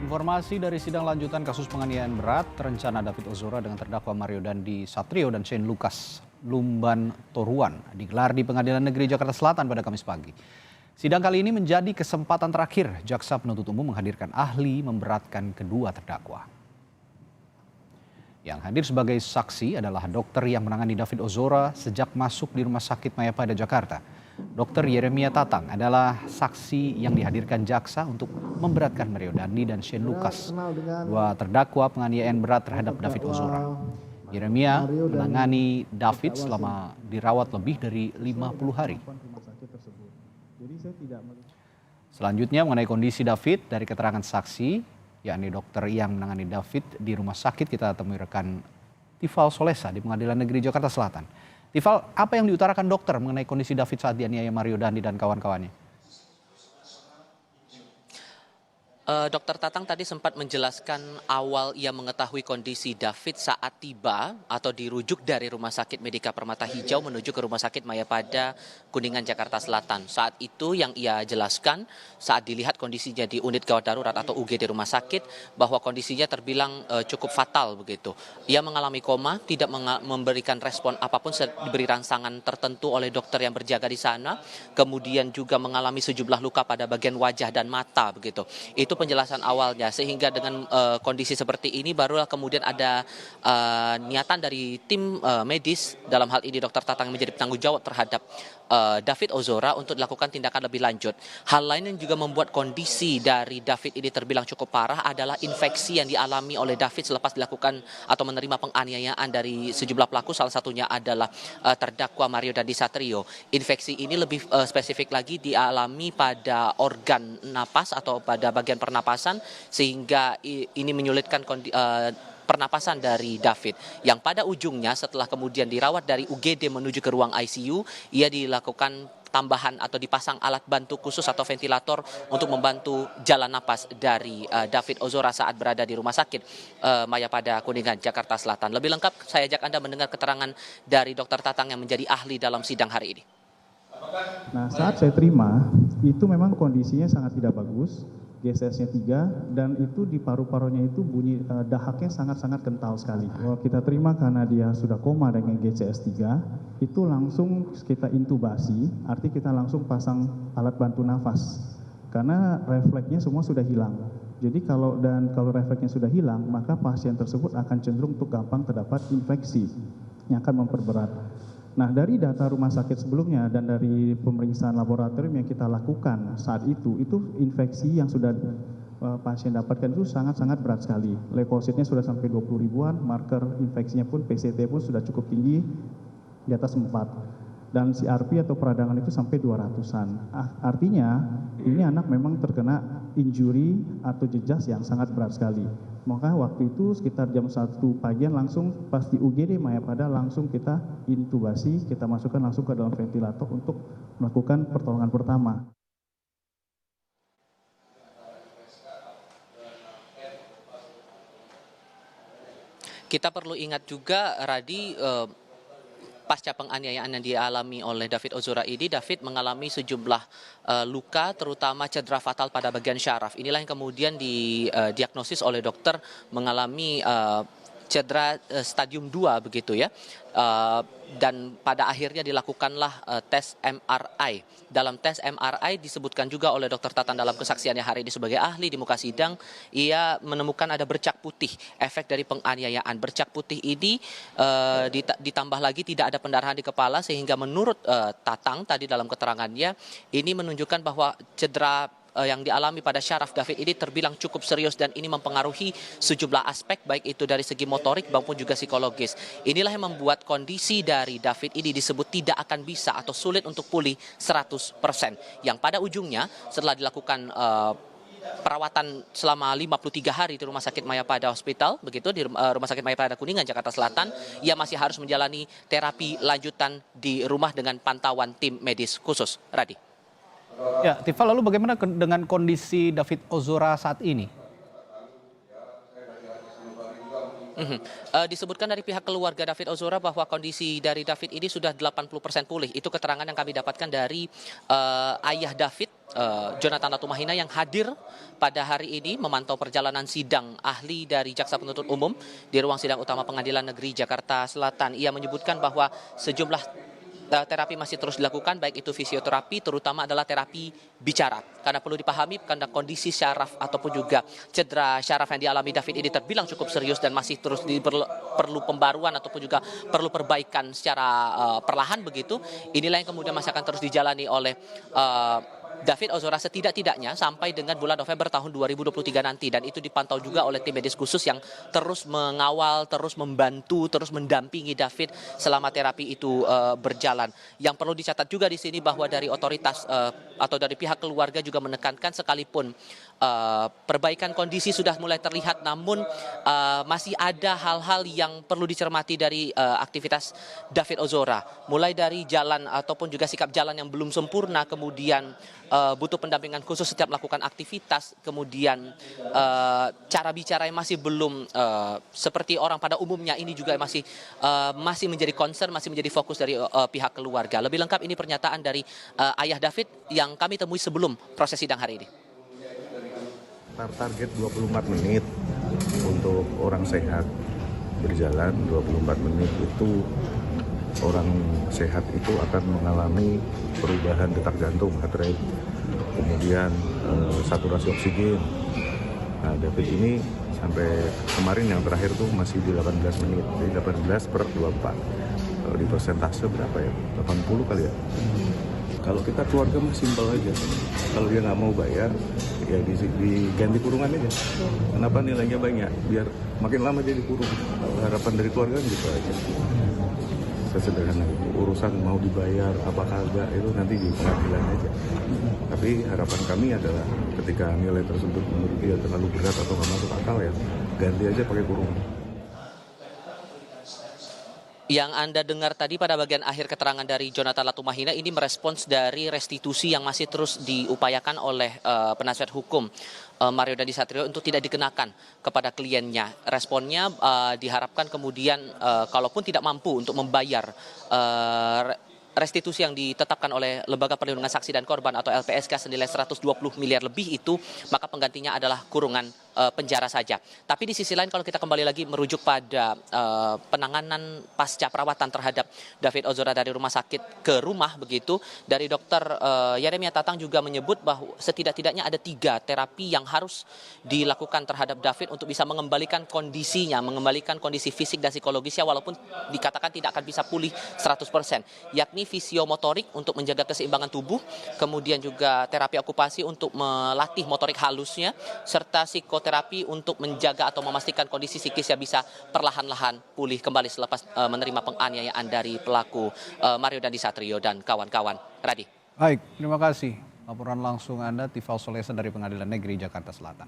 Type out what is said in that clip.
Informasi dari sidang lanjutan kasus penganiayaan berat terencana David Ozora dengan terdakwa Mario Dandi Satrio dan Shane Lucas Lumban Toruan digelar di Pengadilan Negeri Jakarta Selatan pada Kamis pagi. Sidang kali ini menjadi kesempatan terakhir jaksa penuntut umum menghadirkan ahli memberatkan kedua terdakwa. Yang hadir sebagai saksi adalah dokter yang menangani David Ozora sejak masuk di Rumah Sakit Mayapada, Jakarta. Dr. Yeremia Tatang adalah saksi yang dihadirkan jaksa untuk memberatkan Mario Dandi dan Shane Lucas, dua terdakwa penganiayaan berat terhadap David Ozora. Yeremia menangani David selama dirawat lebih dari 50 hari. Selanjutnya mengenai kondisi David dari keterangan saksi, yakni dokter yang menangani David di rumah sakit, kita temui rekan Tifal Solesa di Pengadilan Negeri Jakarta Selatan. Tifal, apa yang diutarakan dokter mengenai kondisi David saat dianiaya Mario Dandi dan kawan-kawannya? Dokter Tatang tadi sempat menjelaskan awal ia mengetahui kondisi David saat tiba atau dirujuk dari Rumah Sakit Medika Permata Hijau menuju ke Rumah Sakit Mayapada Kuningan, Jakarta Selatan. Saat itu yang ia jelaskan saat dilihat kondisinya di unit gawat darurat atau UGD rumah sakit bahwa kondisinya terbilang cukup fatal begitu. Ia mengalami koma, tidak memberikan respon apapun, diberi rangsangan tertentu oleh dokter yang berjaga di sana. Kemudian juga mengalami sejumlah luka pada bagian wajah dan mata begitu. Itu penjelasan awalnya, sehingga dengan kondisi seperti ini barulah kemudian ada niatan dari tim medis, dalam hal ini Dokter Tatang yang menjadi penanggung jawab terhadap David Ozora untuk dilakukan tindakan lebih lanjut. Hal lain yang juga membuat kondisi dari David ini terbilang cukup parah adalah infeksi yang dialami oleh David selepas dilakukan atau menerima penganiayaan dari sejumlah pelaku, salah satunya adalah terdakwa Mario Dandi Satrio. Infeksi ini lebih spesifik lagi dialami pada organ napas atau pada bagian pernapasan, sehingga ini menyulitkan pernapasan dari David, yang pada ujungnya setelah kemudian dirawat dari UGD menuju ke ruang ICU, ia dilakukan tambahan atau dipasang alat bantu khusus atau ventilator untuk membantu jalan napas dari David Ozora saat berada di Rumah Sakit Mayapada Kuningan, Jakarta Selatan. Lebih lengkap saya ajak Anda mendengar keterangan dari Dokter Tatang yang menjadi ahli dalam sidang hari ini. Nah, saat saya terima, itu memang kondisinya sangat tidak bagus, GCS-nya 3, dan itu di paru-parunya itu bunyi dahaknya sangat-sangat kental sekali. Kalau kita terima karena dia sudah koma dengan GCS 3, itu langsung kita intubasi, arti kita langsung pasang alat bantu nafas. Karena refleksnya semua sudah hilang. Jadi kalau refleksnya sudah hilang, maka pasien tersebut akan cenderung untuk gampang terdapat infeksi yang akan memperberat. Nah, dari data rumah sakit sebelumnya dan dari pemeriksaan laboratorium yang kita lakukan saat itu infeksi yang sudah pasien dapatkan itu sangat-sangat berat sekali. Leukositnya sudah sampai 20 ribuan, marker infeksinya pun PCT pun sudah cukup tinggi, di atas 4. Dan CRP atau peradangan itu sampai 200-an. Artinya ini anak memang terkena injury atau jejas yang sangat berat sekali. Maka waktu itu sekitar jam 1 pagian langsung pas di UGD Mayapada langsung kita intubasi, kita masukkan langsung ke dalam ventilator untuk melakukan pertolongan pertama. Kita perlu ingat juga, Radi, pasca penganiayaan yang dialami oleh David Ozora ini, David mengalami sejumlah luka, terutama cedera fatal pada bagian syaraf. Inilah yang kemudian didiagnosis oleh dokter mengalami cedera stadium 2 begitu ya. Dan pada akhirnya dilakukanlah tes MRI. Dalam tes MRI disebutkan juga oleh Dokter Tatang dalam kesaksiannya hari ini sebagai ahli di muka sidang, ia menemukan ada bercak putih, efek dari penganiayaan. Bercak putih ini ditambah lagi tidak ada pendarahan di kepala, sehingga menurut Tatang tadi dalam keterangannya, ini menunjukkan bahwa cedera yang dialami pada syaraf David ini terbilang cukup serius, dan ini mempengaruhi sejumlah aspek baik itu dari segi motorik maupun juga psikologis. Inilah yang membuat kondisi dari David ini disebut tidak akan bisa atau sulit untuk pulih 100%. Yang pada ujungnya setelah dilakukan perawatan selama 53 hari di Rumah Sakit Mayapada Hospital, begitu di Rumah Sakit Mayapada Kuningan, Jakarta Selatan, ia masih harus menjalani terapi lanjutan di rumah dengan pantauan tim medis khusus. Radi. Ya, Tifa, lalu bagaimana dengan kondisi David Ozora saat ini? Disebutkan dari pihak keluarga David Ozora bahwa kondisi dari David ini sudah 80% pulih. Itu keterangan yang kami dapatkan dari ayah David Jonathan Latumahina yang hadir pada hari ini memantau perjalanan sidang ahli dari Jaksa Penuntut Umum di ruang sidang utama Pengadilan Negeri Jakarta Selatan. Ia menyebutkan bahwa sejumlah terapi masih terus dilakukan, baik itu fisioterapi, terutama adalah terapi bicara. Karena perlu dipahami, karena kondisi syaraf ataupun juga cedera syaraf yang dialami David ini terbilang cukup serius dan masih terus perlu pembaruan ataupun juga perlu perbaikan secara perlahan begitu. Inilah yang kemudian masih akan terus dijalani oleh David Ozora setidak-tidaknya sampai dengan bulan November tahun 2023 nanti, dan itu dipantau juga oleh tim medis khusus yang terus mengawal, terus membantu, terus mendampingi David selama terapi itu berjalan. Yang perlu dicatat juga di sini bahwa dari otoritas atau dari pihak keluarga juga menekankan sekalipun perbaikan kondisi sudah mulai terlihat, namun masih ada hal-hal yang perlu dicermati dari aktivitas David Ozora, mulai dari jalan ataupun juga sikap jalan yang belum sempurna, kemudian butuh pendampingan khusus setiap melakukan aktivitas, kemudian cara bicara yang masih belum seperti orang pada umumnya, ini juga masih menjadi concern, masih menjadi fokus dari pihak keluarga. Lebih lengkap ini pernyataan dari ayah David yang kami temui sebelum proses sidang hari ini. Target 24 menit untuk orang sehat berjalan 24 menit itu orang sehat itu akan mengalami perubahan detak jantung, heart rate, kemudian saturasi oksigen. Nah, David ini sampai kemarin yang terakhir tuh masih di 18 menit, jadi 18/24. Kalau di persentase berapa ya? 80 kali ya. Kalau kita keluarga mah simpel aja. Kalau dia nggak mau bayar, ya diganti kurungan aja. Kenapa nilainya banyak? Biar makin lama dia dikurung. Harapan dari keluarga gitu aja. Sesederhana itu. Urusan mau dibayar apa kagak itu nanti di pengadilan aja. Tapi harapan kami adalah ketika nilai tersebut menurut dia terlalu berat atau nggak masuk akal, ya ganti aja pakai kurungan. Yang Anda dengar tadi pada bagian akhir keterangan dari Jonathan Latumahina ini merespons dari restitusi yang masih terus diupayakan oleh penasihat hukum Mario Dandi Satrio untuk tidak dikenakan kepada kliennya. Responnya diharapkan kemudian kalaupun tidak mampu untuk membayar restitusi yang ditetapkan oleh Lembaga Perlindungan Saksi dan Korban atau LPSK senilai 120 miliar lebih itu, maka penggantinya adalah kurungan penjara saja. Tapi di sisi lain kalau kita kembali lagi merujuk pada penanganan pasca perawatan terhadap David Ozora dari rumah sakit ke rumah begitu, dari dokter Yeremia Tatang juga menyebut bahwa setidak-tidaknya ada 3 terapi yang harus dilakukan terhadap David untuk bisa mengembalikan kondisinya, mengembalikan kondisi fisik dan psikologisnya walaupun dikatakan tidak akan bisa pulih 100%, yakni fisiomotorik untuk menjaga keseimbangan tubuh, kemudian juga terapi okupasi untuk melatih motorik halusnya, serta psikoterapi untuk menjaga atau memastikan kondisi psikisnya bisa perlahan-lahan pulih kembali selepas menerima penganiayaan dari pelaku Mario Dandi Satrio dan kawan-kawan. Radi. Baik, terima kasih. Laporan langsung Anda, Tifal Solesa dari Pengadilan Negeri Jakarta Selatan.